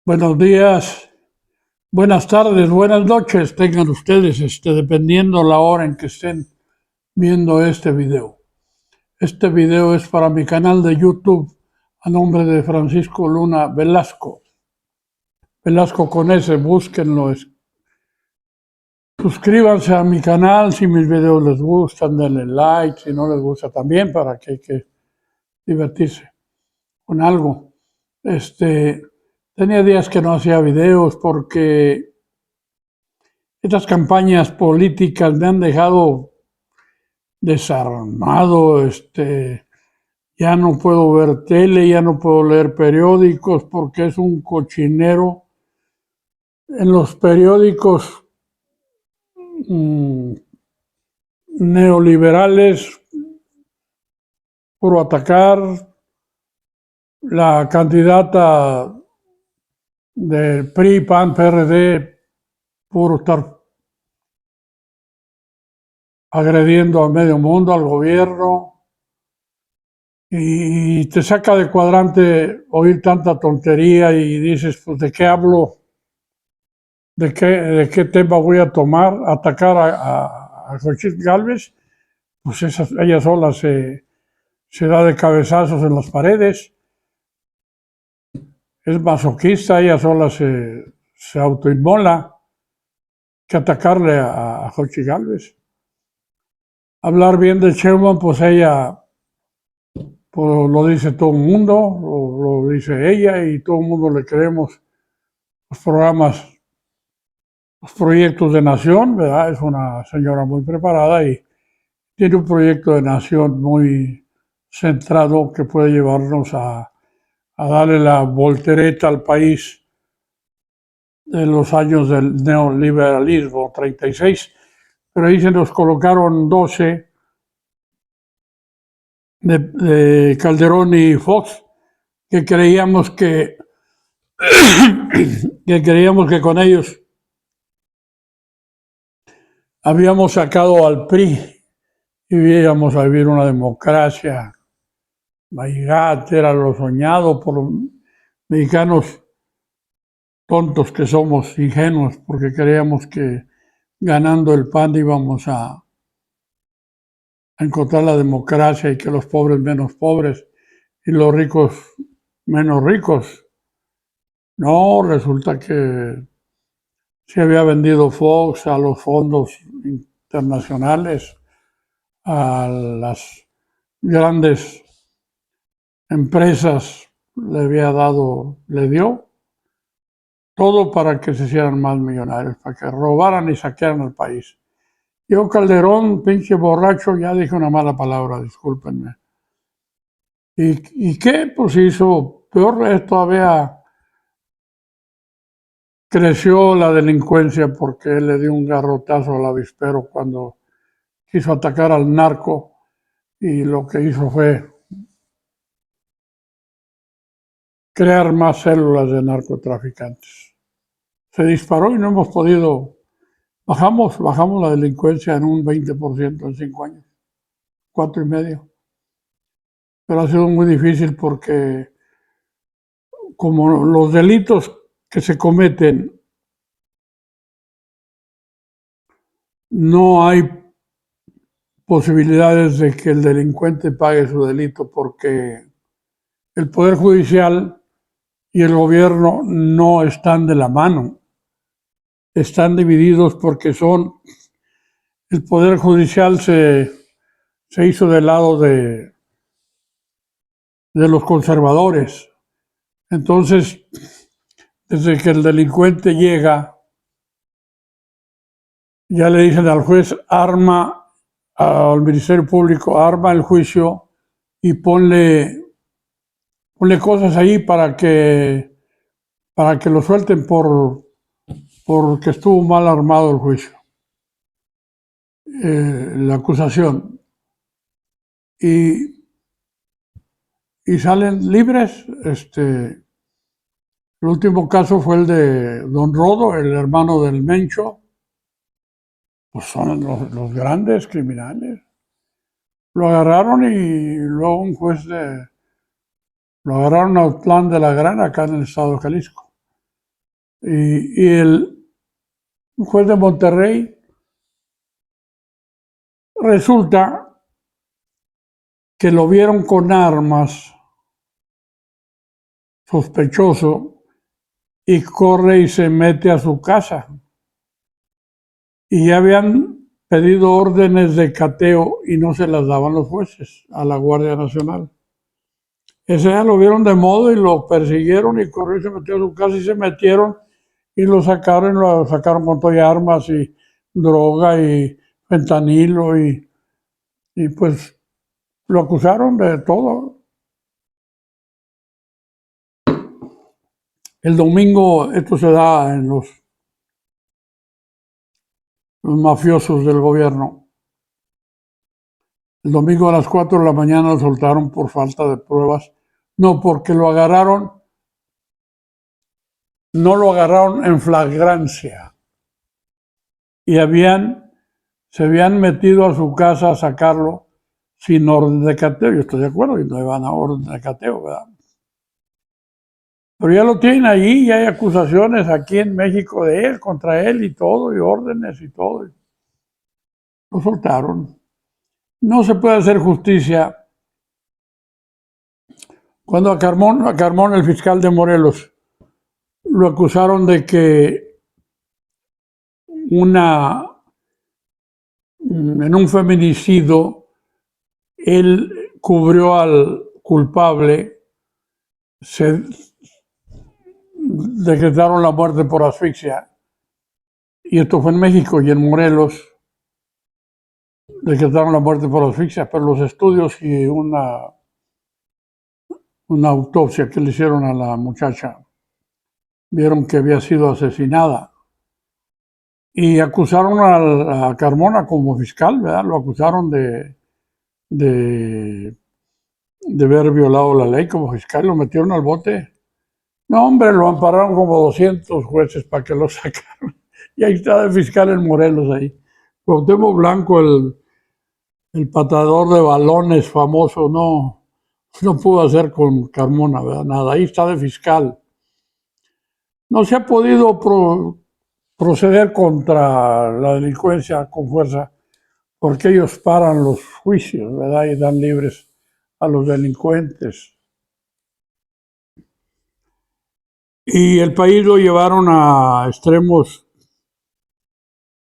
Buenos días, buenas tardes, buenas noches tengan ustedes, dependiendo la hora en que estén viendo este video. Este video es para mi canal de YouTube a nombre de Francisco Luna Velasco. Velasco con S, búsquenlo. Suscríbanse a mi canal si mis videos les gustan, denle like, si no les gusta también, para que hay que divertirse con algo. Tenía días que no hacía videos porque estas campañas políticas me han dejado desarmado, ya no puedo ver tele, ya no puedo leer periódicos porque es un cochinero. En los periódicos mm, neoliberales, por atacar la candidata del PRI, PAN, PRD, por estar agrediendo a medio mundo, al gobierno, y te saca de cuadrante oír tanta tontería y dices, pues, ¿de qué hablo? ¿De qué tema voy a tomar? ¿Atacar a Xochitl Gálvez? Pues ella sola se da de cabezazos en las paredes, es masoquista, ella sola se autoinmola que atacarle a Xochitl Gálvez. Hablar bien de Sheinbaum, pues ella pues, lo dice todo el mundo, lo dice ella y todo el mundo le creemos los programas, los proyectos de nación, ¿verdad? Es una señora muy preparada y tiene un proyecto de nación muy centrado que puede llevarnos a darle la voltereta al país de los años del neoliberalismo, 36, pero ahí se nos colocaron 12 de Calderón y Fox, que creíamos que, que creíamos que con ellos habíamos sacado al PRI y íbamos a vivir una democracia. Era lo soñado por los mexicanos tontos que somos, ingenuos, porque creíamos que ganando el PAN íbamos a encontrar la democracia y que los pobres menos pobres y los ricos menos ricos. No, resulta que se había vendido Fox a los fondos internacionales, a las grandes empresas le dio todo para que se hicieran más millonarios, para que robaran y saquearan el país. Yo, Calderón, pinche borracho, ya dije una mala palabra, discúlpenme. ¿Y qué? Pues hizo peor, todavía creció la delincuencia porque él le dio un garrotazo al avispero cuando quiso atacar al narco y lo que hizo fue crear más células de narcotraficantes. Se disparó y no hemos podido, bajamos la delincuencia en un 20% en 5 años, 4,5. Pero ha sido muy difícil porque como los delitos que se cometen no hay posibilidades de que el delincuente pague su delito porque el Poder Judicial y el gobierno no están de la mano, están divididos porque el Poder Judicial se hizo del lado de los conservadores. Entonces, desde que el delincuente llega, ya le dicen al juez, al Ministerio Público, arma el juicio y ponle cosas ahí para que lo suelten porque estuvo mal armado el juicio, la acusación. Y, y salen libres. El último caso fue el de Don Rodo, el hermano del Mencho. Pues son los grandes criminales. Lo agarraron y luego un juez lo agarraron a Autlán de la Grana, acá en el estado de Jalisco. Y el juez de Monterrey resulta que lo vieron con armas, sospechoso, y corre y se mete a su casa. Y ya habían pedido órdenes de cateo y no se las daban los jueces a la Guardia Nacional. Ese día lo vieron de modo y lo persiguieron y corrió y se metió a su casa y se metieron y lo sacaron con todas armas y droga y fentanilo y pues lo acusaron de todo. El domingo esto se da en los mafiosos del gobierno. El domingo a las 4 de la mañana lo soltaron por falta de pruebas. No, porque lo agarraron, no lo agarraron en flagrancia. Y se habían metido a su casa a sacarlo sin orden de cateo. Yo estoy de acuerdo, y no iban a orden de cateo, ¿verdad? Pero ya lo tienen allí y hay acusaciones aquí en México de él, contra él y todo, y órdenes y todo. Lo soltaron. No se puede hacer justicia. Cuando a Carmón, el fiscal de Morelos, lo acusaron de que en un feminicidio, él cubrió al culpable, se decretaron la muerte por asfixia. Y esto fue en México, y en Morelos decretaron la muerte por asfixia, pero los estudios y una autopsia que le hicieron a la muchacha vieron que había sido asesinada. Y acusaron a Carmona como fiscal, ¿verdad? Lo acusaron de haber violado la ley como fiscal, lo metieron al bote. No, hombre, lo ampararon como 200 jueces para que lo sacaran. Y ahí está el fiscal en Morelos ahí. Cuauhtémoc Blanco, el patador de balones famoso, no pudo hacer con Carmona, ¿verdad? Nada, ahí está de fiscal. No se ha podido proceder contra la delincuencia con fuerza porque ellos paran los juicios, ¿verdad? Y dan libres a los delincuentes. Y el país lo llevaron a extremos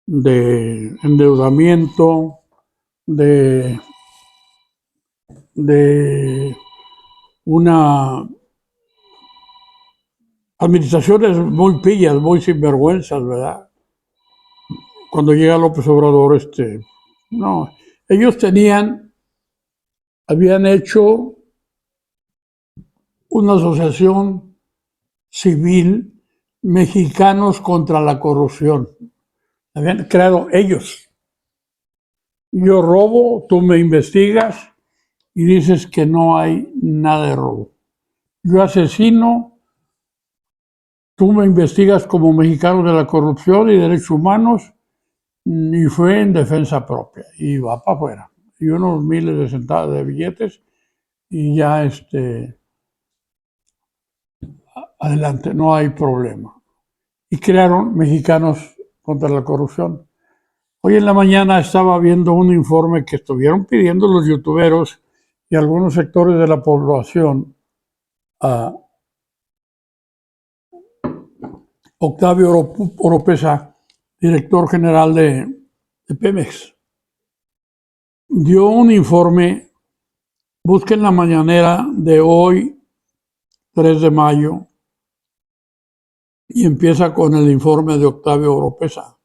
de endeudamiento, de una administraciones muy pillas, muy sinvergüenzas, ¿verdad? Cuando llega López Obrador, no, ellos habían hecho una asociación civil, Mexicanos contra la Corrupción. La habían creado ellos. Yo robo, tú me investigas y dices que no hay nada de robo. Yo asesino, tú me investigas como mexicano de la corrupción y derechos humanos, y fue en defensa propia y va para afuera. Y unos miles de centavos de billetes y ya adelante, no hay problema. Y crearon Mexicanos contra la Corrupción. Hoy en la mañana estaba viendo un informe que estuvieron pidiendo los youtuberos y algunos sectores de la población a Octavio Oropesa, director general de Pemex. Dio un informe, busquen la mañanera de hoy, 3 de mayo, y empieza con el informe de Octavio Oropesa.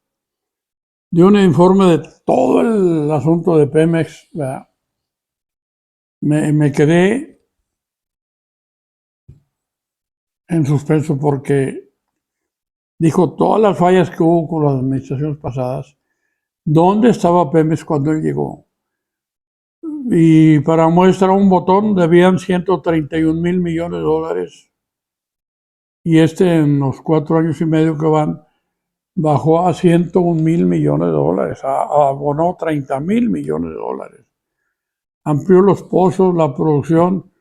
Dio un informe de todo el asunto de Pemex, ¿verdad? Me quedé en suspenso porque dijo todas las fallas que hubo con las administraciones pasadas. ¿Dónde estaba Pemex cuando él llegó? Y para muestra un botón debían 131 mil millones de dólares. Y en los 4 años y medio que van, bajó a 101 mil millones de dólares, abonó 30 mil millones de dólares. Amplió los pozos, la producción,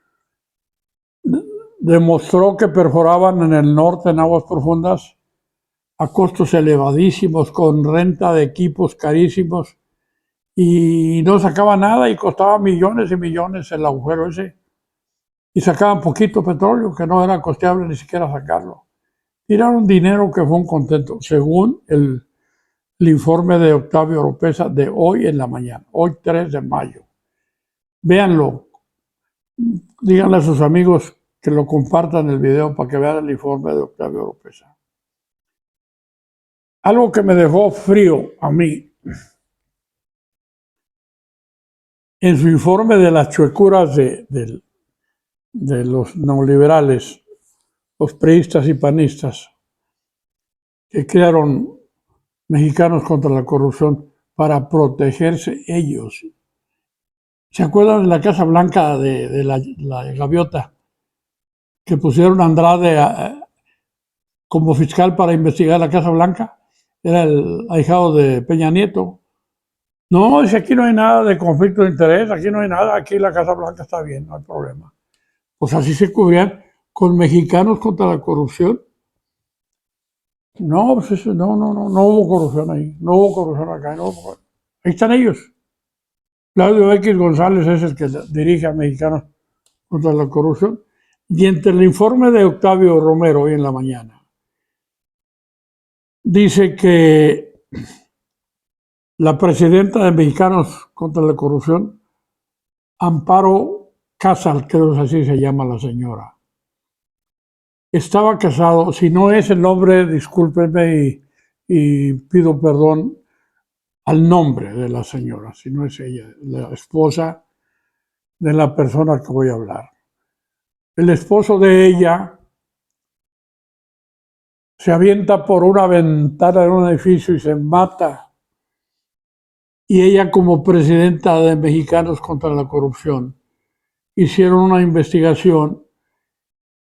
demostró que perforaban en el norte, en aguas profundas, a costos elevadísimos, con renta de equipos carísimos, y no sacaba nada y costaba millones y millones el agujero ese. Y sacaban poquito petróleo, que no era costeable ni siquiera sacarlo. Tiraron dinero que fue un contento, según el informe de Octavio Oropesa de hoy en la mañana, hoy 3 de mayo. Véanlo, díganle a sus amigos que lo compartan el video para que vean el informe de Octavio Oropesa. Algo que me dejó frío a mí, en su informe de las chuecuras de los neoliberales, los priistas y panistas, que crearon Mexicanos contra la Corrupción para protegerse ellos. ¿Se acuerdan de la Casa Blanca de la Gaviota? Que pusieron a Andrade como fiscal para investigar la Casa Blanca. Era el ahijado de Peña Nieto. No, dice, aquí no hay nada de conflicto de interés, aquí no hay nada, aquí la Casa Blanca está bien, no hay problema. Pues así se cubrían con Mexicanos contra la Corrupción. No, pues eso, no hubo corrupción ahí, no hubo corrupción acá, no hubo. Ahí están ellos. Claudio X González es el que dirige a Mexicanos contra la Corrupción. Y entre el informe de Octavio Romero hoy en la mañana, dice que la presidenta de Mexicanos contra la Corrupción, Amparo Casal, creo que así se llama la señora, estaba casado, si no es el nombre, discúlpenme y pido perdón al nombre de la señora, si no es ella, la esposa de la persona que voy a hablar. El esposo de ella se avienta por una ventana de un edificio y se mata. Y ella, como presidenta de Mexicanos contra la Corrupción, hicieron una investigación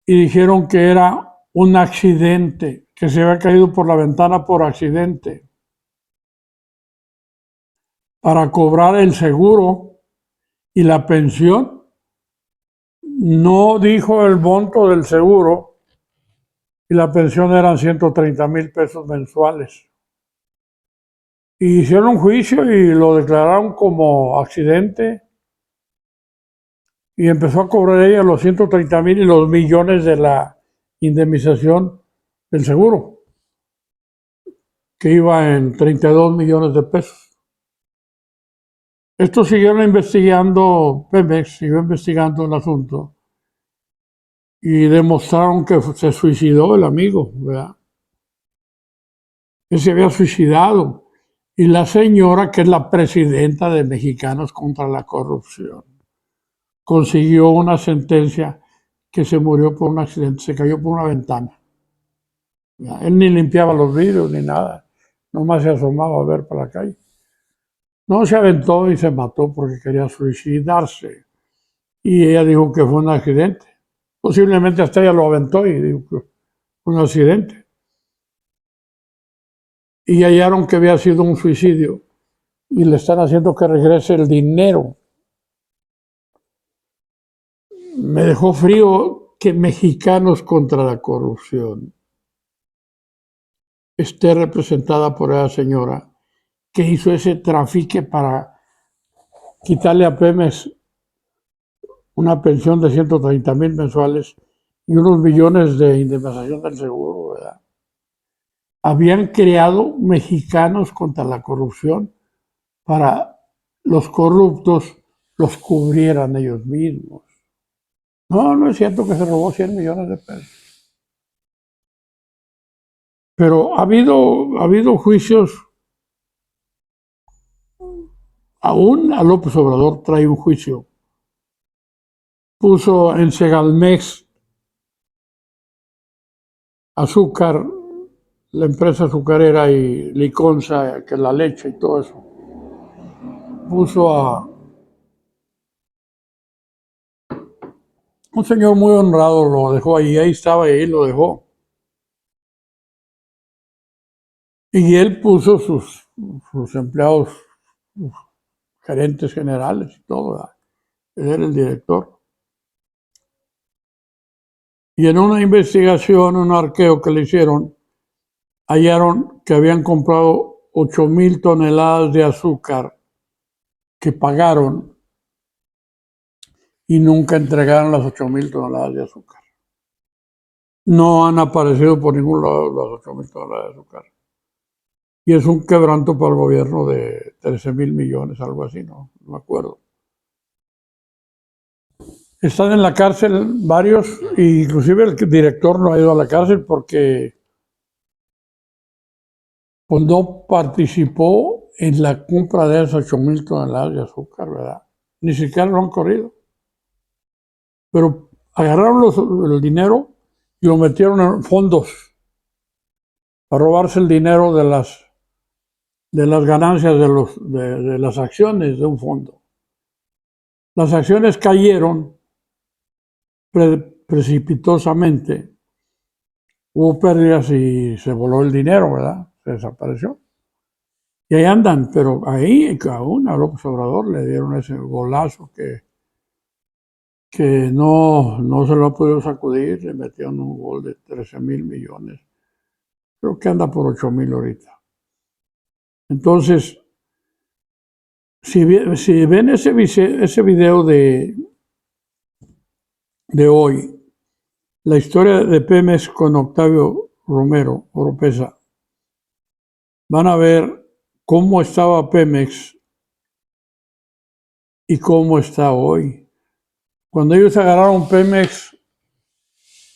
y dijeron que era un accidente, que se había caído por la ventana por accidente. Para cobrar el seguro y la pensión, no dijo el monto del seguro y la pensión eran 130,000 pesos mensuales. Y hicieron un juicio y lo declararon como accidente y empezó a cobrar ella los 130,000 y los millones de la indemnización del seguro, que iba en 32 millones de pesos. Estos siguieron investigando, Pemex siguió investigando el asunto y demostraron que se suicidó el amigo, ¿verdad? Él se había suicidado. Y la señora, que es la presidenta de Mexicanos contra la Corrupción, consiguió una sentencia que se murió por un accidente, se cayó por una ventana. Él ni limpiaba los vidrios ni nada, nomás se asomaba a ver para la calle. No, se aventó y se mató porque quería suicidarse. Y ella dijo que fue un accidente. Posiblemente hasta ella lo aventó y dijo que fue un accidente. Y hallaron que había sido un suicidio y le están haciendo que regrese el dinero. Me dejó frío que Mexicanos contra la Corrupción esté representada por esa señora que hizo ese trafique para quitarle a Pemex una pensión de 130,000 mensuales y unos millones de indemnización del seguro, ¿verdad? Habían creado Mexicanos contra la Corrupción para los corruptos los cubrieran ellos mismos. No es cierto que se robó 100 millones de pesos. Pero ha habido juicios, aún a López Obrador trae un juicio. Puso en Segalmex azúcar, la empresa azucarera y Liconza, que es la leche y todo eso. Puso a un señor muy honrado, lo dejó ahí estaba y ahí lo dejó. Y él puso sus empleados, sus gerentes generales y todo, ¿verdad? Él era el director. Y en una investigación, un arqueo que le hicieron, hallaron que habían comprado 8,000 toneladas de azúcar que pagaron y nunca entregaron las 8,000 toneladas de azúcar. No han aparecido por ningún lado las 8,000 toneladas de azúcar. Y es un quebranto para el gobierno de 13,000 millones, algo así, no me acuerdo. Están en la cárcel varios, e inclusive el director no ha ido a la cárcel porque pues, no participó en la compra de esas 8,000 toneladas de azúcar, ¿verdad? Ni siquiera lo han corrido. Pero agarraron el dinero y lo metieron en fondos para robarse el dinero de las ganancias de las acciones de un fondo. Las acciones cayeron precipitosamente, hubo pérdidas y se voló el dinero, ¿verdad? Se desapareció. Y ahí andan, pero ahí aún a López Obrador le dieron ese golazo que no se lo ha podido sacudir, le metieron un gol de 13,000 millones. Creo que anda por 8,000 ahorita. Entonces, si ven ese video de hoy, la historia de Pemex con Octavio Romero Oropesa, van a ver cómo estaba Pemex y cómo está hoy. Cuando ellos agarraron Pemex,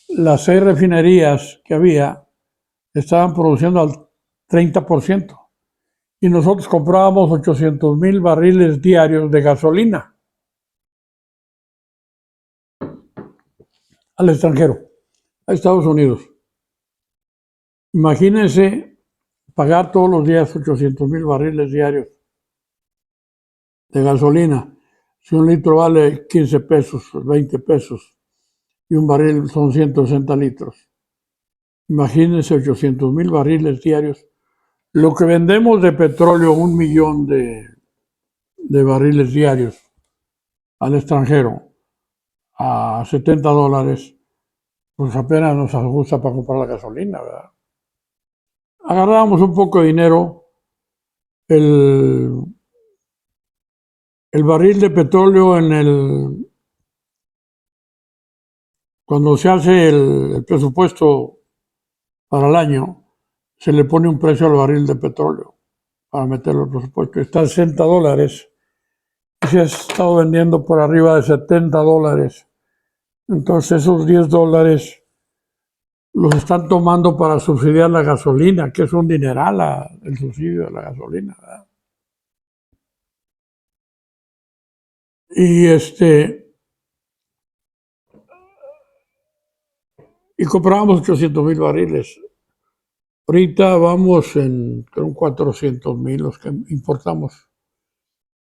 las 6 refinerías que había estaban produciendo al 30%. Y nosotros comprábamos 800,000 barriles diarios de gasolina al extranjero, a Estados Unidos. Imagínense pagar todos los días 800,000 barriles diarios de gasolina. Si un litro vale 15 pesos, 20 pesos, y un barril son 160 litros. Imagínense 800,000 barriles diarios. Lo que vendemos de petróleo, 1,000,000 de barriles diarios al extranjero a $70, pues apenas nos ajusta para comprar la gasolina, ¿verdad? Agarrábamos un poco de dinero, el barril de petróleo cuando se hace el presupuesto para el año, se le pone un precio al barril de petróleo para meterlo al presupuesto. Está a $60 y se ha estado vendiendo por arriba de $70. Entonces esos $10 los están tomando para subsidiar la gasolina, que es un dineral el subsidio de la gasolina, ¿verdad? Y comprábamos 800,000 barriles. Ahorita vamos en 400,000 los que importamos.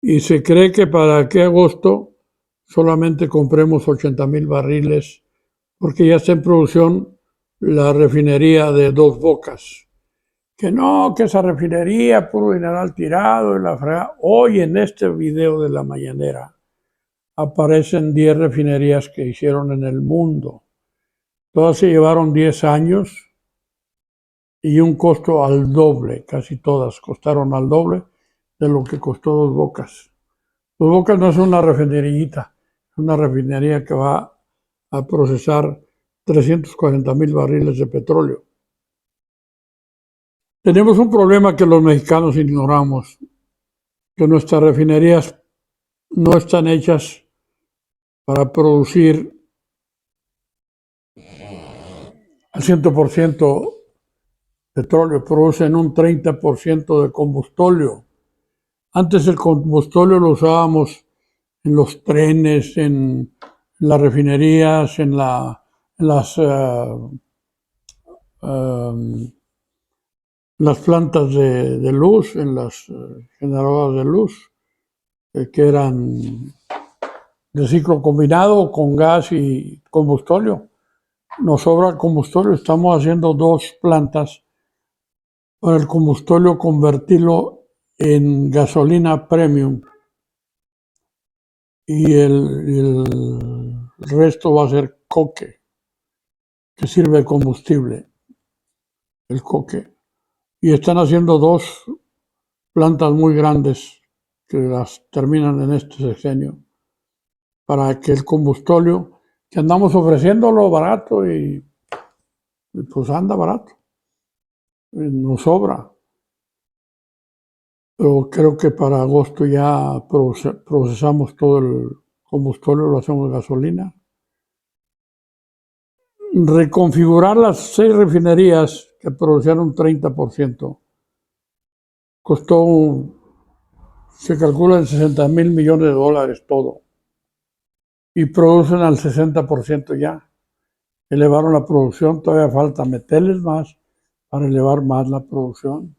Y se cree que para aquí agosto solamente compremos 80,000 barriles, porque ya está en producción la refinería de Dos Bocas. Que no, que esa refinería, puro dineral tirado y la fregada. Hoy en este video de la mañanera aparecen 10 refinerías que hicieron en el mundo. Todas se llevaron 10 años y un costo al doble, casi todas costaron al doble de lo que costó Dos Bocas. Dos Bocas no es una refinerillita, es una refinería que va a procesar 340,000 barriles de petróleo. Tenemos un problema que los mexicanos ignoramos, que nuestras refinerías no están hechas para producir al 100% petróleo, producen un 30% de combustóleo. Antes el combustóleo lo usábamos en los trenes, en las refinerías, en las plantas de luz, en las generadoras de luz, que eran de ciclo combinado con gas y combustóleo. Nos sobra combustóleo, estamos haciendo 2 plantas para el combustóleo convertirlo en gasolina premium y el resto va a ser coque, que sirve de combustible, el coque. y están haciendo dos plantas muy grandes que las terminan en este sexenio para que el combustóleo, que andamos ofreciéndolo barato y pues anda barato, nos sobra. Pero creo que para agosto ya procesamos todo el combustible, lo hacemos gasolina. Reconfigurar las 6 refinerías que producían un 30%, costó, se calcula en 60,000 millones de dólares todo. Y producen al 60% ya. Elevaron la producción, todavía falta meterles más para elevar más la producción.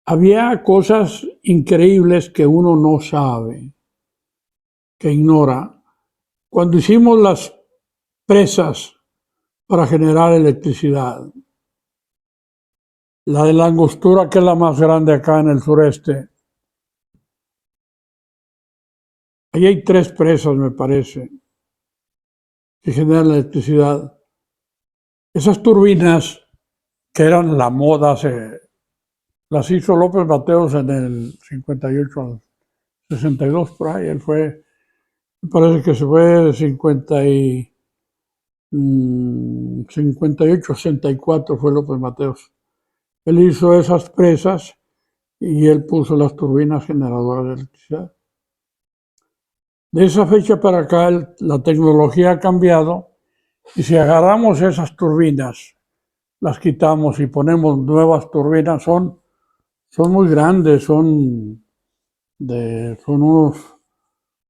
Había cosas increíbles que uno no sabe, que ignora. Cuando hicimos las presas para generar electricidad, la de la Angostura, que es la más grande acá en el sureste, ahí hay 3 presas, me parece, que generan electricidad. Esas turbinas, que eran la moda, las hizo López Mateos en el 58 al 62, por ahí. Él fue, me parece que se fue de 58, 64 fue López Mateos. Él hizo esas presas y él puso las turbinas generadoras de electricidad. De esa fecha para acá la tecnología ha cambiado y si agarramos esas turbinas, las quitamos y ponemos nuevas turbinas, son muy grandes, son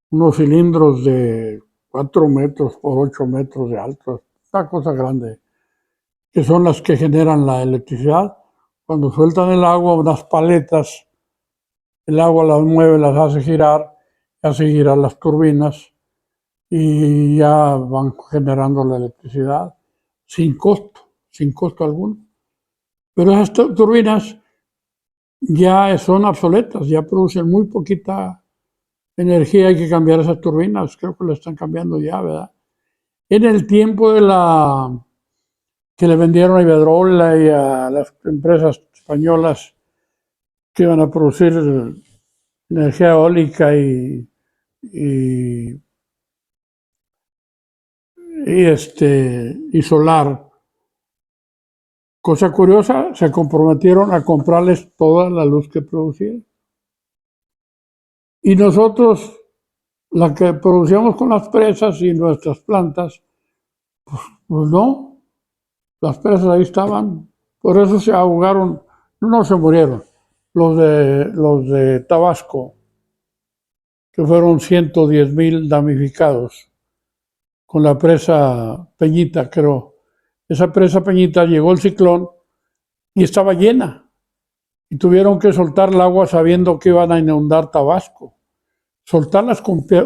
unos cilindros de 4 metros por 8 metros de alto, una cosa grande, que son las que generan la electricidad. Cuando sueltan el agua, unas paletas, el agua las mueve, las hace girar las turbinas y ya van generando la electricidad sin costo alguno. Pero esas turbinas ya son obsoletas, ya producen muy poquita energía, hay que cambiar esas turbinas, creo que lo están cambiando ya, ¿verdad? En el tiempo que le vendieron a Iberdrola y a las empresas españolas que iban a producir energía eólica y solar. Cosa curiosa, se comprometieron a comprarles toda la luz que producían. Y nosotros, la que producíamos con las presas y nuestras plantas, pues no, las presas ahí estaban. Por eso se ahogaron, no se murieron, los de Tabasco, que fueron 110,000 damnificados con la presa Peñita, creo. Esa presa Peñita llegó el ciclón y estaba llena. Y tuvieron que soltar el agua sabiendo que iban a inundar Tabasco. Soltar las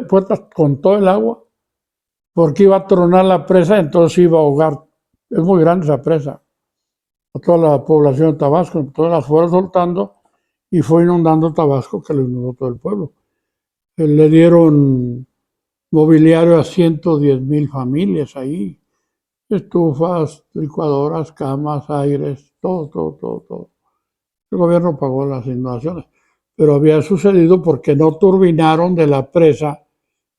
puertas con todo el agua, porque iba a tronar la presa, entonces iba a ahogar. Es muy grande esa presa. A toda la población de Tabasco, entonces las fueron soltando y fue inundando Tabasco, que lo inundó todo el pueblo. Le dieron mobiliario a 110,000 familias ahí. Estufas, licuadoras, camas, aires, todo. El gobierno pagó las inundaciones, pero había sucedido porque no turbinaron de la presa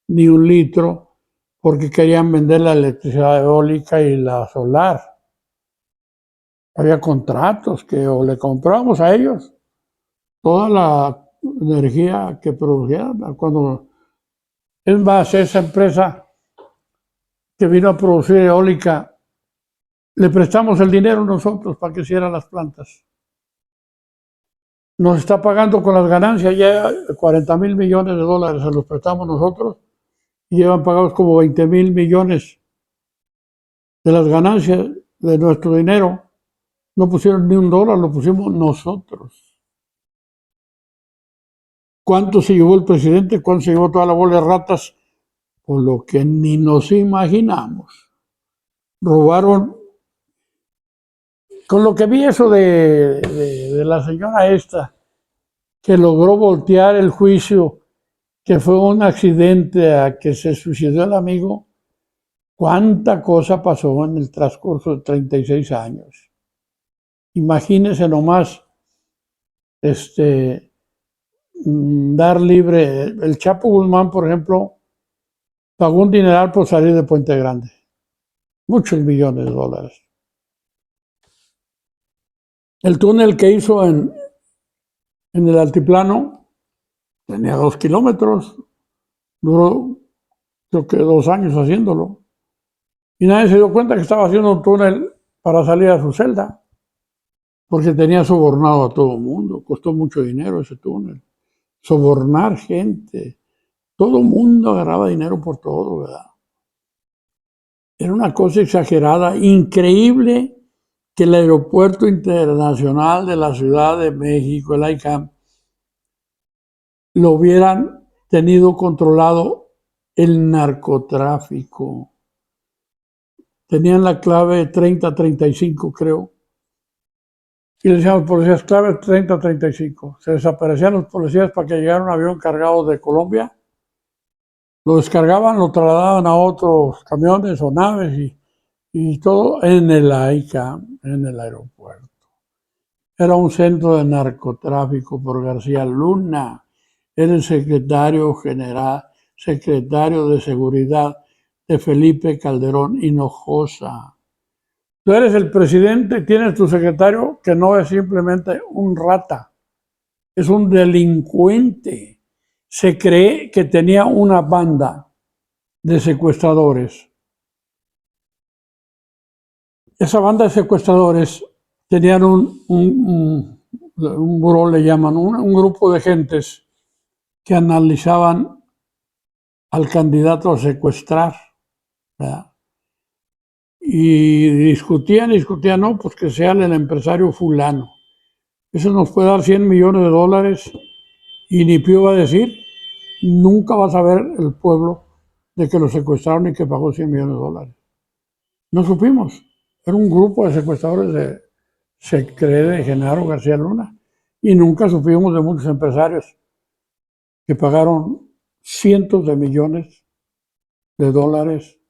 ni un litro, porque querían vender la electricidad eólica y la solar. Había contratos que o le comprábamos a ellos toda la energía que producían. Cuando, es más, esa empresa que vino a producir eólica, le prestamos el dinero nosotros para que hicieran las plantas. Nos está pagando con las ganancias ya 40,000 millones de dólares, se los prestamos nosotros y llevan pagados como 20,000 millones de las ganancias de nuestro dinero. No pusieron ni un dólar, lo pusimos nosotros. ¿Cuánto se llevó el presidente? ¿Cuánto se llevó toda la bola de ratas? Por lo que ni nos imaginamos. Robaron. Con lo que vi eso de la señora esta, que logró voltear el juicio, que fue un accidente a que se suicidó el amigo, cuánta cosa pasó en el transcurso de 36 años. Imagínense nomás dar libre. El Chapo Guzmán, por ejemplo, pagó un dineral por salir de Puente Grande. Muchos millones de dólares. El túnel que hizo en el altiplano tenía 2 kilómetros. Duró, creo que 2 años haciéndolo. Y nadie se dio cuenta que estaba haciendo un túnel para salir a su celda. Porque tenía sobornado a todo el mundo. Costó mucho dinero ese túnel. Sobornar gente. Todo el mundo agarraba dinero por todo, ¿verdad? Era una cosa exagerada, increíble que el Aeropuerto Internacional de la Ciudad de México, el ICAM, lo hubieran tenido controlado el narcotráfico. Tenían la clave 3035, creo. Y le decían a los policías, clave 3035. Se desaparecían los policías para que llegara un avión cargado de Colombia. Lo descargaban, lo trasladaban a otros camiones o naves y todo en el ICAM, en el aeropuerto. Era un centro de narcotráfico por García Luna. Era el secretario general, secretario de Seguridad de Felipe Calderón Hinojosa. Tú eres el presidente, tienes tu secretario que no es simplemente un rata, es un delincuente. Se cree que tenía una banda de secuestradores. Esa banda de secuestradores tenían un buró, le llaman, un grupo de gentes que analizaban al candidato a secuestrar, ¿verdad? Y discutían, no, pues que sea el empresario fulano. Eso nos puede dar 100 millones de dólares y ni pío va a decir, nunca va a saber el pueblo de que lo secuestraron y que pagó 100 millones de dólares. No supimos. Era un grupo de secuestradores se cree de Genaro García Luna. Y nunca supimos de muchos empresarios que pagaron cientos de millones de dólares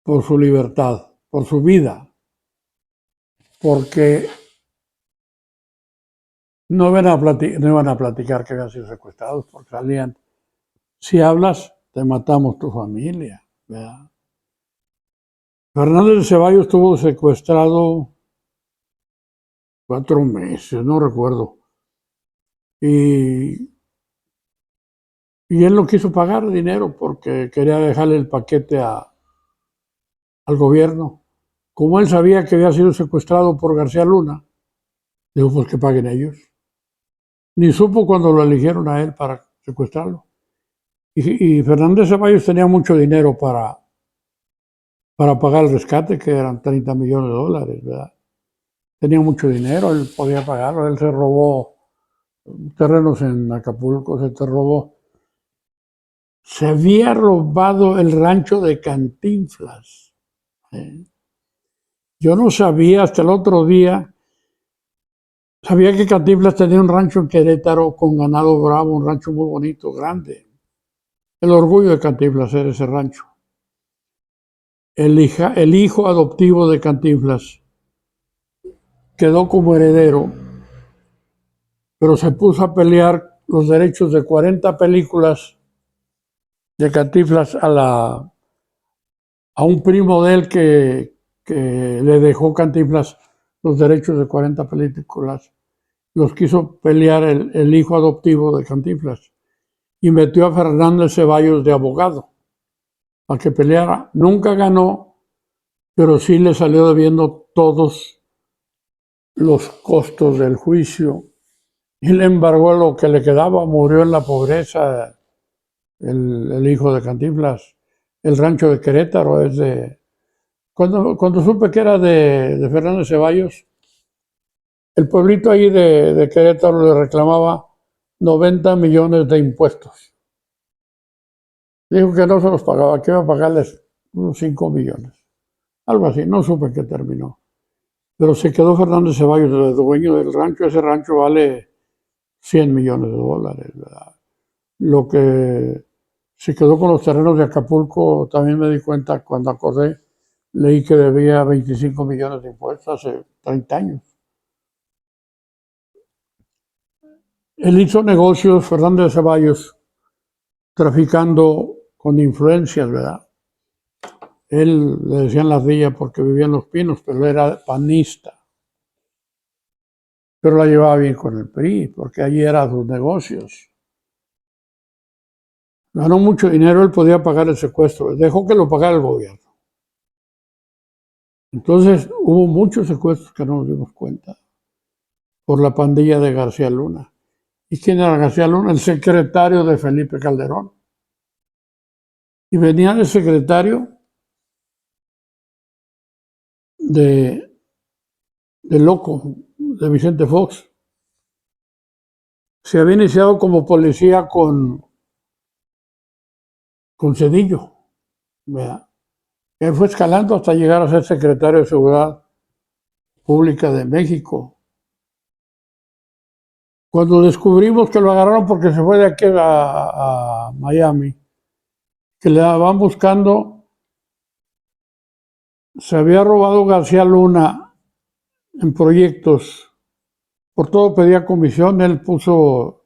por su libertad, por su vida, porque no iban a platicar que habían sido secuestrados, porque salían, si hablas, te matamos tu familia, ¿verdad? Fernández de Ceballos estuvo secuestrado 4 meses, no recuerdo. Y él no quiso pagar dinero porque quería dejarle el paquete al gobierno. Como él sabía que había sido secuestrado por García Luna, dijo, pues que paguen ellos. Ni supo cuando lo eligieron a él para secuestrarlo. Y Fernández Ceballos tenía mucho dinero para pagar el rescate, que eran 30 millones de dólares, ¿verdad? Tenía mucho dinero, él podía pagarlo. Él se robó terrenos en Acapulco, se había robado el rancho de Cantinflas. Yo no sabía hasta el otro día, sabía que Cantinflas tenía un rancho en Querétaro con ganado bravo, un rancho muy bonito, grande. El orgullo de Cantinflas era ese rancho. El hijo adoptivo de Cantinflas quedó como heredero, pero se puso a pelear los derechos de 40 películas de Cantinflas a un primo de él que le dejó Cantinflas los derechos de 40 películas. Los quiso pelear el hijo adoptivo de Cantinflas y metió a Fernández Ceballos de abogado para que peleara. Nunca ganó, pero sí le salió debiendo todos los costos del juicio y le embargó lo que le quedaba. Murió en la pobreza el hijo de Cantinflas. El rancho de Querétaro es de... Cuando supe que era de Fernández Ceballos, el pueblito ahí de Querétaro le reclamaba 90 millones de impuestos. Dijo que no se los pagaba, que iba a pagarles unos 5 millones. Algo así, no supe en qué terminó. Pero se quedó Fernández Ceballos, el dueño del rancho. Ese rancho vale 100 millones de dólares, ¿verdad? Lo que se quedó con los terrenos de Acapulco, también me di cuenta cuando acordé, leí que debía 25 millones de impuestos hace 30 años. Él hizo negocios, Fernández de Ceballos, traficando con influencias, ¿verdad? Él le decían la ardilla porque vivía en Los Pinos, pero él era panista. Pero la llevaba bien con el PRI, porque allí eran sus negocios. Ganó mucho dinero, él podía pagar el secuestro, dejó que lo pagara el gobierno. Entonces hubo muchos secuestros que no nos dimos cuenta por la pandilla de García Luna. ¿Y quién era García Luna? El secretario de Felipe Calderón. Y venía el secretario de Loco, de Vicente Fox. Se había iniciado como policía con Cedillo, ¿verdad? Él fue escalando hasta llegar a ser secretario de Seguridad Pública de México. Cuando descubrimos que lo agarraron porque se fue de aquí a Miami, que le van buscando, se había robado García Luna en proyectos, por todo pedía comisión, él puso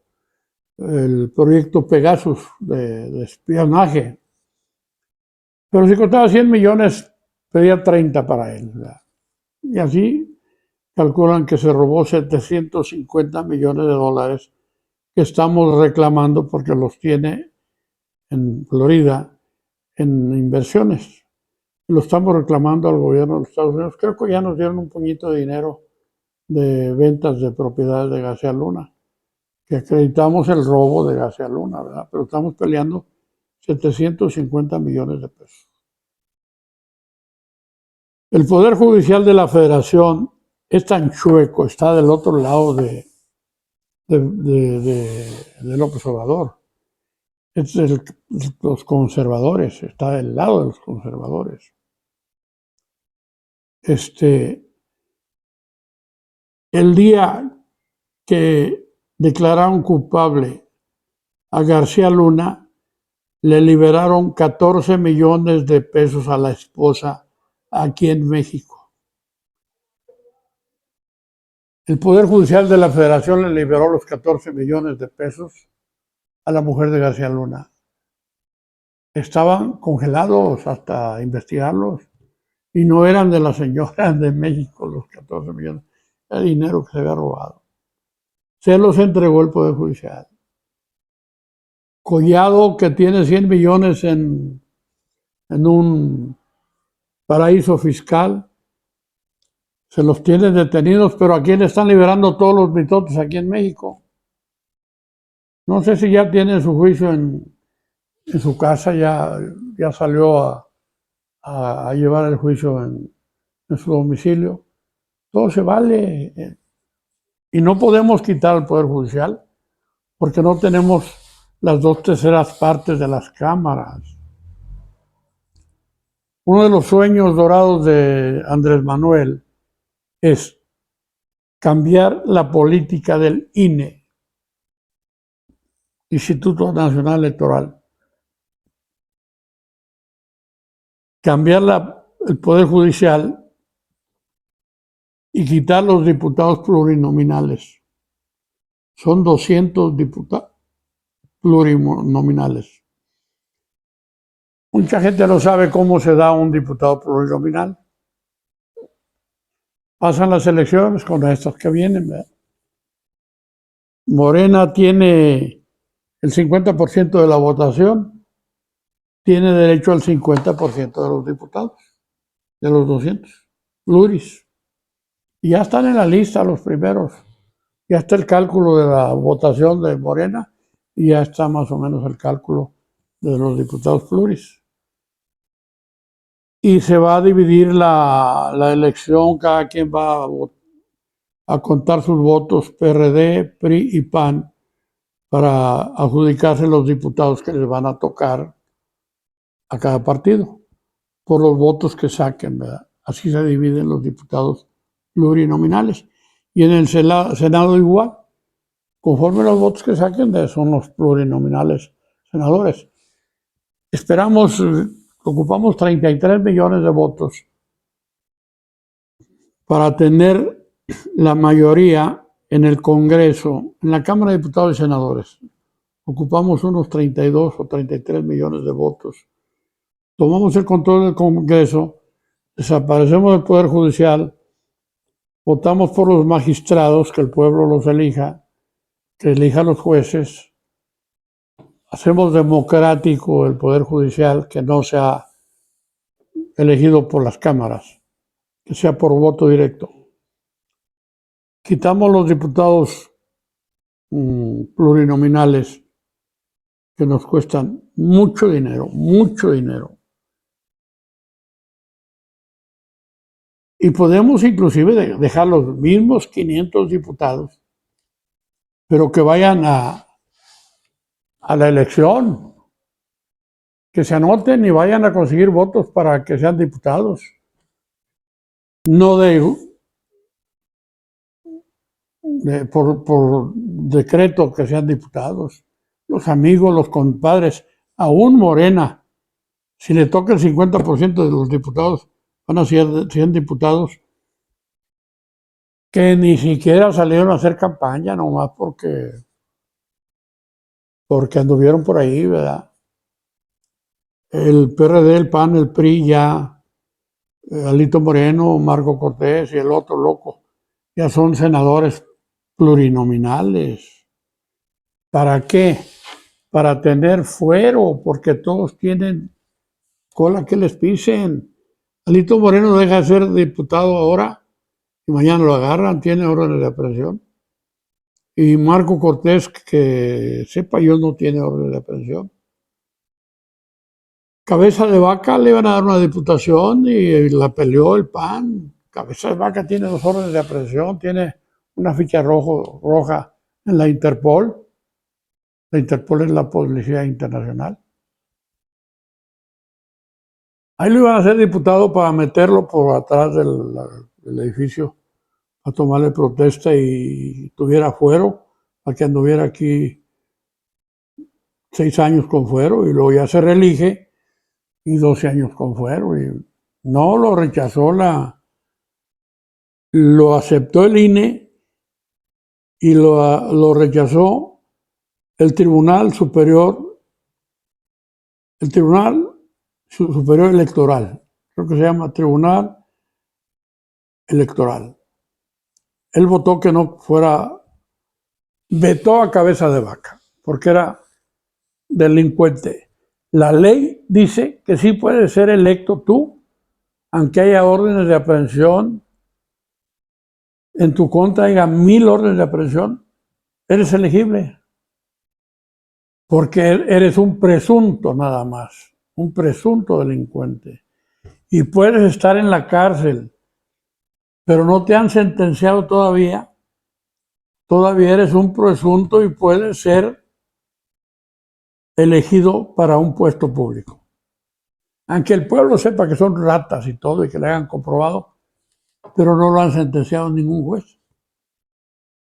el proyecto Pegasus de espionaje, pero si costaba 100 millones, pedía 30 para él, ¿verdad? Y así calculan que se robó 750 millones de dólares que estamos reclamando porque los tiene en Florida en inversiones. Lo estamos reclamando al gobierno de los Estados Unidos. Creo que ya nos dieron un puñito de dinero de ventas de propiedades de García Luna, que acreditamos el robo de García Luna, ¿verdad? Pero estamos peleando 750 millones de pesos. El Poder Judicial de la Federación es tan chueco, está del otro lado de López Obrador. Es los conservadores, está del lado de los conservadores. El día que declararon culpable a García Luna, le liberaron 14 millones de pesos a la esposa aquí en México. El Poder Judicial de la Federación le liberó los 14 millones de pesos a la mujer de García Luna. Estaban congelados hasta investigarlos y no eran de la señora de México los 14 millones. Era dinero que se había robado. Se los entregó el Poder Judicial. Collado, que tiene 100 millones en un paraíso fiscal, se los tiene detenidos, pero ¿a quién le están liberando todos los mitotes aquí en México? No sé si ya tiene su juicio en su casa, ya salió a llevar el juicio en su domicilio. Todo se vale. Y no podemos quitar al Poder Judicial porque no tenemos las 2/3 partes de las cámaras. Uno de los sueños dorados de Andrés Manuel es cambiar la política del INE, Instituto Nacional Electoral, cambiar el Poder Judicial y quitar los diputados plurinominales. Son 200 diputados plurinominales. Mucha gente no sabe cómo se da un diputado plurinominal. Pasan las elecciones con estos que vienen, ¿verdad? Morena tiene el 50% de la votación, tiene derecho al 50% de los diputados, de los 200, pluris. Y ya están en la lista los primeros. Ya está el cálculo de la votación de Morena y ya está más o menos el cálculo de los diputados pluris. Y se va a dividir la elección, cada quien va a contar sus votos, PRD, PRI y PAN, para adjudicarse los diputados que les van a tocar a cada partido, por los votos que saquen, ¿verdad? Así se dividen los diputados plurinominales. Y en el Senado igual, conforme los votos que saquen, son los plurinominales senadores. Esperamos, ocupamos 33 millones de votos para tener la mayoría en el Congreso, en la Cámara de Diputados y Senadores, ocupamos unos 32 o 33 millones de votos. Tomamos el control del Congreso, desaparecemos del Poder Judicial, votamos por los magistrados, que el pueblo los elija, que elija a los jueces, hacemos democrático el Poder Judicial, que no sea elegido por las cámaras, que sea por voto directo. Quitamos los diputados plurinominales, que nos cuestan mucho dinero, mucho dinero. Y podemos inclusive dejar los mismos 500 diputados, pero que vayan a la elección, que se anoten y vayan a conseguir votos para que sean diputados. No por decreto que sean diputados. Los amigos, los compadres, aún Morena, si le toca el 50% de los diputados, van a ser 100 diputados que ni siquiera salieron a hacer campaña, nomás porque anduvieron por ahí, ¿verdad? El PRD, el PAN, el PRI ya, Alito Moreno, Marco Cortés y el otro loco, ya son senadores plurinominales. ¿Para qué? Para tener fuero, porque todos tienen cola que les pisen. Alito Moreno deja de ser diputado ahora y mañana lo agarran, tiene órdenes de aprehensión. Y Marco Cortés, que sepa yo, no tiene órdenes de aprehensión. Cabeza de Vaca le iban a dar una diputación y la peleó el PAN. Cabeza de Vaca tiene 2 órdenes de aprehensión, tiene una ficha roja en la Interpol. La Interpol es la policía internacional. Ahí lo iban a hacer diputado para meterlo por atrás del edificio, a tomarle protesta y tuviera fuero, para que anduviera aquí 6 años con fuero y luego ya se reelige y 12 años con fuero. Y no lo rechazó, lo aceptó el INE y lo rechazó el Tribunal Superior Electoral. Creo que se llama Tribunal Electoral. Él votó que no fuera, vetó a Cabeza de Vaca, porque era delincuente. La ley dice que sí puedes ser electo tú, aunque haya órdenes de aprehensión, en tu contra haya 1000 órdenes de aprehensión, eres elegible, porque eres un presunto nada más, un presunto delincuente. Y puedes estar en la cárcel, pero no te han sentenciado todavía eres un presunto y puedes ser elegido para un puesto público. Aunque el pueblo sepa que son ratas y todo y que le hayan comprobado, pero no lo han sentenciado ningún juez.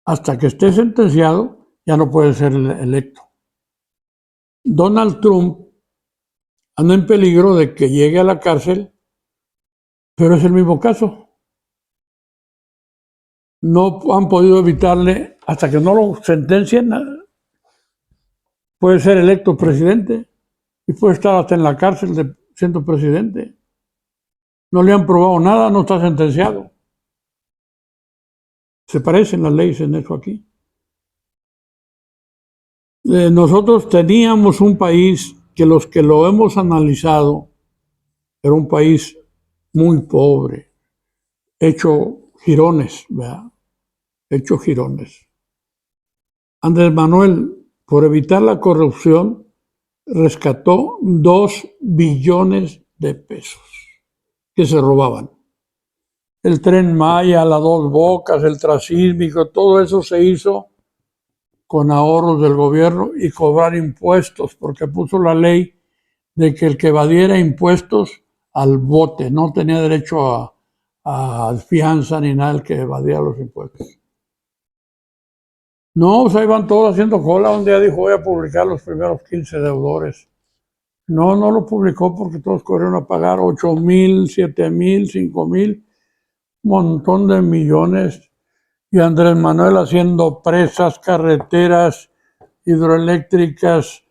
Hasta que esté sentenciado, ya no puede ser electo. Donald Trump anda en peligro de que llegue a la cárcel, pero es el mismo caso. No han podido evitarle, hasta que no lo sentencien, puede ser electo presidente y puede estar hasta en la cárcel siendo presidente. No le han probado nada, no está sentenciado. Se parecen las leyes en eso aquí. Nosotros teníamos un país que los que lo hemos analizado era un país muy pobre, hecho jirones, ¿verdad? Hecho jirones. Andrés Manuel, por evitar la corrupción, rescató 2 billones de pesos que se robaban. El Tren Maya, las 2 Bocas, el Transísmico, todo eso se hizo con ahorros del gobierno y cobrar impuestos, porque puso la ley de que el que evadiera impuestos al bote, no tenía derecho a fianza ni nada el que evadía los impuestos. No, pues ahí van todos haciendo cola. Un día dijo, voy a publicar los primeros 15 deudores. No lo publicó porque todos corrieron a pagar 8,000, 7,000, 5,000, un montón de millones. y Andrés Manuel haciendo presas, carreteras, hidroeléctricas.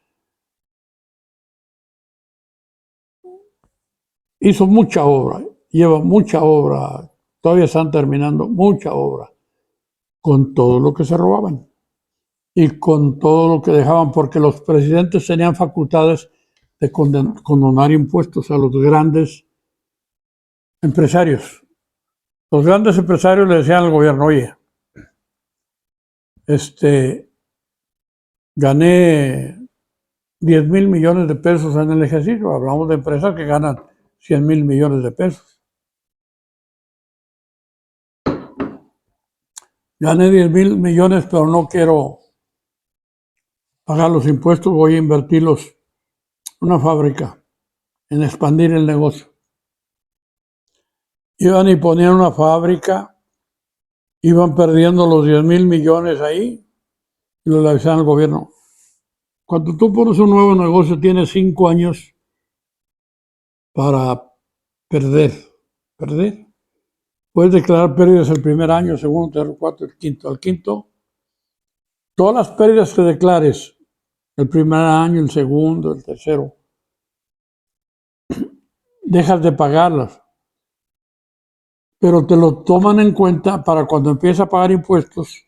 Hizo mucha obra, lleva mucha obra, todavía están terminando mucha obra, con todo lo que se robaban y con todo lo que dejaban, porque los presidentes tenían facultades de condonar impuestos a los grandes empresarios. Los grandes empresarios le decían al gobierno, oye, gané 10,000 millones de pesos en el ejercicio. Hablamos de empresas que ganan 100,000 millones de pesos. Gané 10,000 millones, pero no quiero pagar los impuestos, voy a invertirlos en una fábrica, en expandir el negocio. Iban y ponían una fábrica, iban perdiendo los 10,000 millones ahí y lo avisaban al gobierno. Cuando tú pones un nuevo negocio, tienes 5 años para perder. Puedes declarar pérdidas el primer año, el segundo, el tercero, el cuarto, el quinto. Al quinto, todas las pérdidas que declares, el primer año, el segundo, el tercero, dejas de pagarlas. Pero te lo toman en cuenta para cuando empieza a pagar impuestos.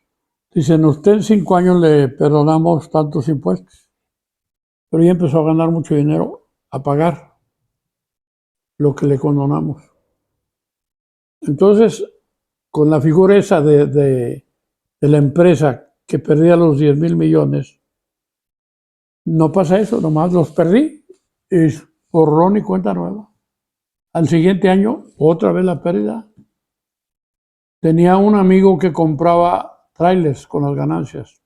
Dicen, usted en 5 años le perdonamos tantos impuestos. Pero ya empezó a ganar mucho dinero a pagar lo que le condonamos. Entonces, con la figura esa de la empresa que perdía los 10,000 millones, no pasa eso, nomás los perdí. Es borrón y cuenta nueva. Al siguiente año, otra vez la pérdida. Tenía un amigo que compraba trailers con las ganancias.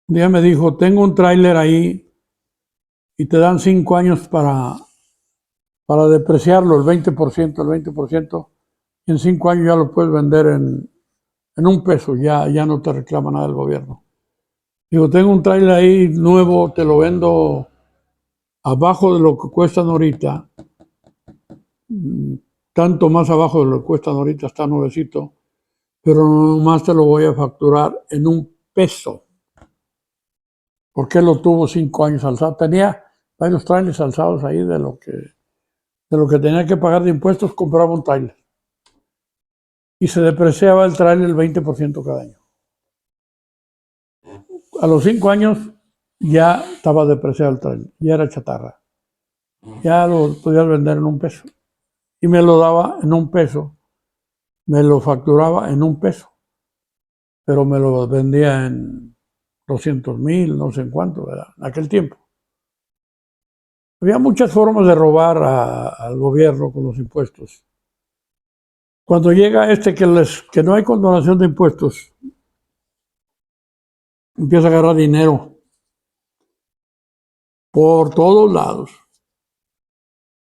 Un día me dijo, tengo un tráiler ahí y te dan 5 años para depreciarlo, el 20%, y en 5 años ya lo puedes vender en un peso, ya no te reclama nada el gobierno. Digo, tengo un tráiler ahí nuevo, te lo vendo abajo de lo que cuestan ahorita, tanto más abajo de lo que cuestan ahorita, está nuevecito, pero nomás te lo voy a facturar en un peso. Porque él lo tuvo 5 años alzado. Tenía varios trailers alzados ahí de lo que tenía que pagar de impuestos, compraba un trailer. Y se depreciaba el trailer el 20% cada año. A los 5 años ya estaba depreciado el trailer, ya era chatarra. Ya lo podías vender en un peso. Y me lo daba en un peso, me lo facturaba en un peso, pero me lo vendía en 200,000, no sé en cuánto, ¿verdad? En aquel tiempo. Había muchas formas de robar al gobierno con los impuestos. Cuando llega que no hay condonación de impuestos, empieza a agarrar dinero por todos lados.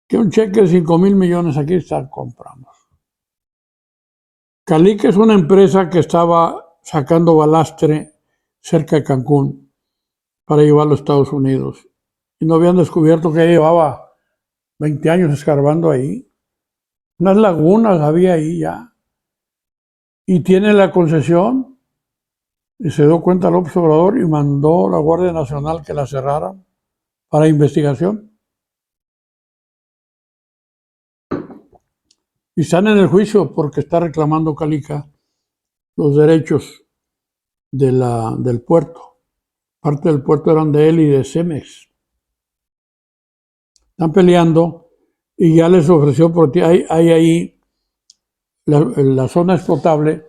Que un cheque de 5,000 millones aquí está, compramos. Calica es una empresa que estaba sacando balastre cerca de Cancún para llevarlo a Estados Unidos. Y no habían descubierto que llevaba 20 años escarbando ahí. Unas lagunas había ahí ya. Y tiene la concesión. Y se dio cuenta López Obrador y mandó a la Guardia Nacional que la cerraran para investigación. Y están en el juicio porque está reclamando Calica los derechos del puerto. Parte del puerto eran de él y de Cemex. Están peleando y ya les ofreció, porque hay ahí la zona explotable,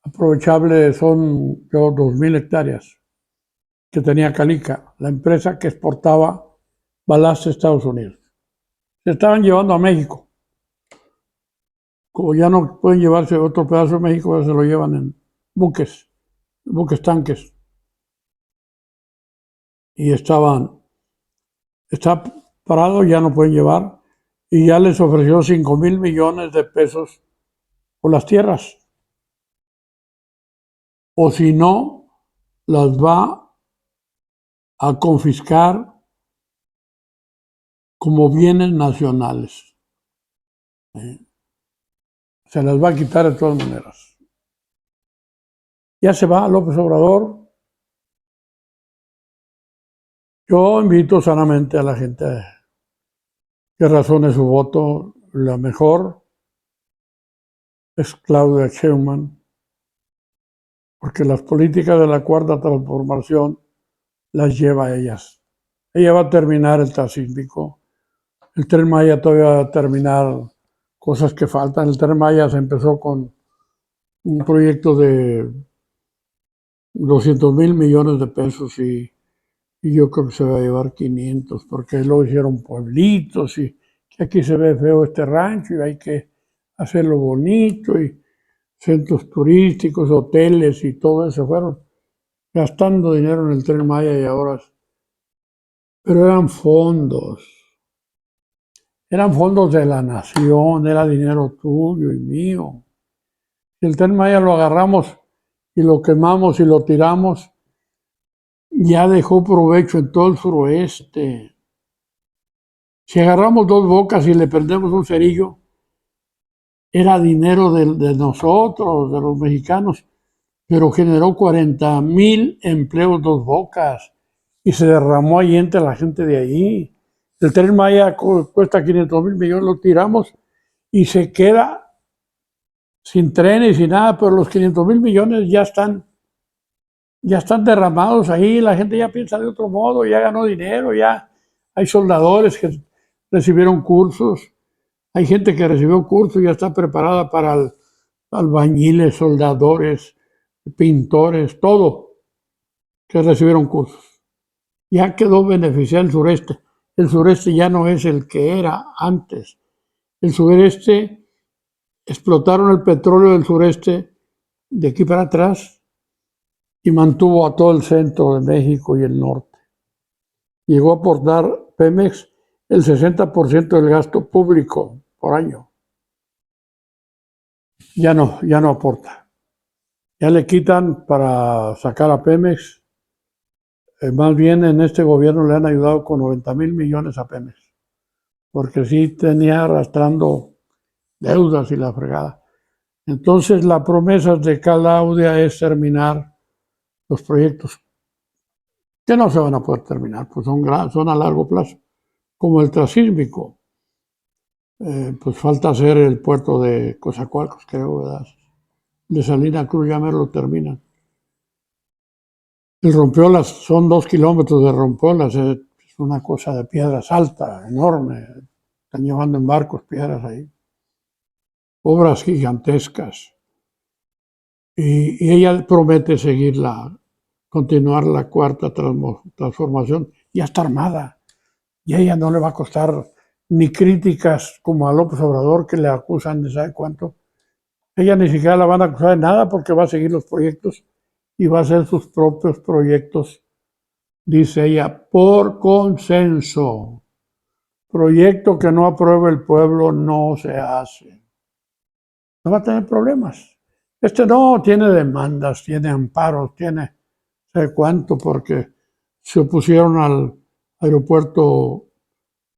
aprovechable, son 2,000 hectáreas que tenía Calica, la empresa que exportaba balastre a Estados Unidos. Se estaban llevando a México. Como ya no pueden llevarse otro pedazo de México, se lo llevan en buques tanques. Y está parado, ya no pueden llevar, y ya les ofreció 5,000 millones de pesos por las tierras. O si no, las va a confiscar como bienes nacionales. se las va a quitar de todas maneras. Ya se va López Obrador. Yo invito sanamente a la gente que razone su voto. La mejor es Claudia Sheinbaum, porque las políticas de la Cuarta Transformación las lleva a ellas. Ella va a terminar el Transísmico. El Tren Maya todavía va a terminar cosas que faltan. El Tren Maya se empezó con un proyecto de 200,000 millones de pesos y yo creo que se va a llevar 500, porque luego hicieron pueblitos y que aquí se ve feo este rancho y hay que hacerlo bonito y centros turísticos, hoteles y todo eso. Fueron gastando dinero en el Tren Maya y ahora... Pero eran fondos de la nación, era dinero tuyo y mío. Si el Tren Maya lo agarramos y lo quemamos y lo tiramos, ya dejó provecho en todo el suroeste. Si agarramos Dos Bocas y le prendemos un cerillo, era dinero de nosotros, de los mexicanos, pero generó 40,000 empleos Dos Bocas y se derramó ahí entre la gente de allí. El Tren Maya cuesta 500,000 millones, lo tiramos y se queda sin trenes y nada, pero los 500,000 millones ya están derramados ahí, la gente ya piensa de otro modo, ya ganó dinero, ya hay soldadores que recibieron cursos, hay gente que recibió cursos y ya está preparada para albañiles, soldadores, pintores, todo, que recibieron cursos. Ya quedó beneficiado el sureste. El sureste ya no es el que era antes. El sureste, explotaron el petróleo del sureste de aquí para atrás y mantuvo a todo el centro de México y el norte. Llegó a aportar Pemex el 60% del gasto público por año. Ya no aporta. Ya le quitan para sacar a Pemex. Más bien en este gobierno le han ayudado con 90,000 millones a Pemex, porque sí tenía arrastrando deudas y la fregada. Entonces la promesa de Claudia es terminar los proyectos que no se van a poder terminar, pues son a largo plazo, como el Transísmico. Pues falta hacer el puerto de Coatzacoalcos, creo, ¿verdad? De Salina Cruz ya me lo terminan. El Rompiolas, son 2 kilómetros de Rompiolas, es una cosa de piedras alta, enorme. Están llevando en barcos piedras ahí. Obras gigantescas. Y ella promete continuar la Cuarta Transformación. Ya está armada. Y a ella no le va a costar ni críticas como a López Obrador, que le acusan de sabe cuánto. Ella ni siquiera la van a acusar de nada porque va a seguir los proyectos y va a hacer sus propios proyectos, dice ella, por consenso. Proyecto que no apruebe el pueblo no se hace. No va a tener problemas. Este no tiene demandas, tiene amparos, tiene sé cuánto, porque se opusieron al aeropuerto,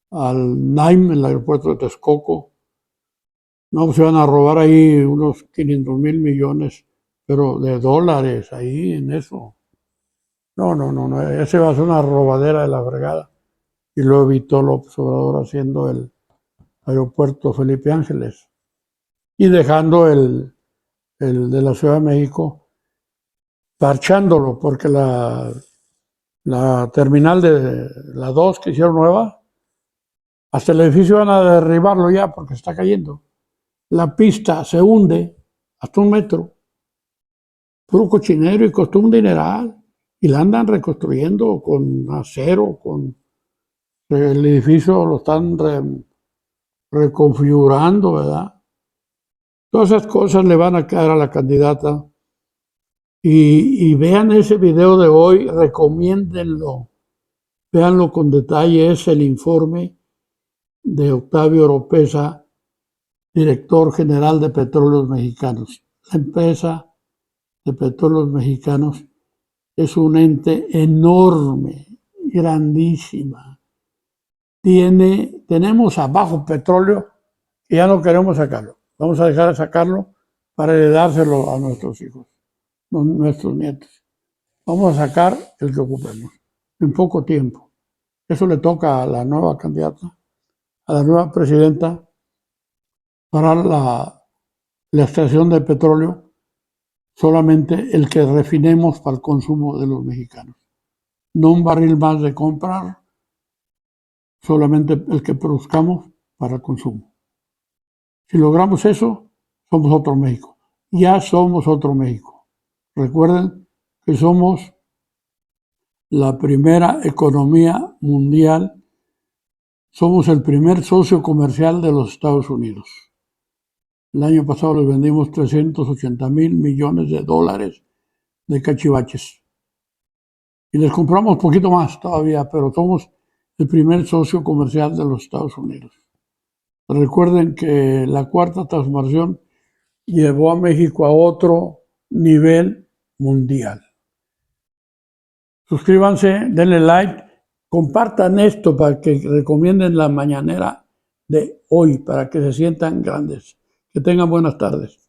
al NAIM, el aeropuerto de Texcoco. No, se van a robar ahí unos 500,000 millones, pero de dólares ahí en eso. No, ese va a ser una robadera de la fregada. Y lo evitó López Obrador haciendo el aeropuerto Felipe Ángeles y dejando el de la Ciudad de México, parchándolo, porque la terminal de la 2 que hicieron nueva, hasta el edificio van a derribarlo ya porque está cayendo. La pista se hunde hasta 1 metro, puro cochinero y costó un dineral. Y la andan reconstruyendo con acero, con el edificio lo están reconfigurando, ¿verdad? Todas esas cosas le van a caer a la candidata. Y vean ese video de hoy, recomiéndenlo, véanlo con detalle, es el informe de Octavio Oropesa, director general de Petróleos Mexicanos. La empresa de Petróleos Mexicanos es un ente enorme, grandísima. Tenemos abajo petróleo y ya no queremos sacarlo. Vamos a dejar de sacarlo para heredárselo a nuestros hijos, nuestros nietos. Vamos a sacar el que ocupemos en poco tiempo. Eso le toca a la nueva candidata, a la nueva presidenta, para la extracción de petróleo, solamente el que refinemos para el consumo de los mexicanos. No un barril más de comprar, solamente el que produzcamos para el consumo. Si logramos eso, somos otro México. Ya somos otro México. Recuerden que somos la primera economía mundial, somos el primer socio comercial de los Estados Unidos. El año pasado les vendimos 380,000 millones de dólares de cachivaches. Y les compramos un poquito más todavía, pero somos el primer socio comercial de los Estados Unidos. Recuerden que la cuarta transformación llevó a México a otro nivel mundial. Suscríbanse, denle like, compartan esto para que recomienden la mañanera de hoy, para que se sientan grandes. Que tengan buenas tardes.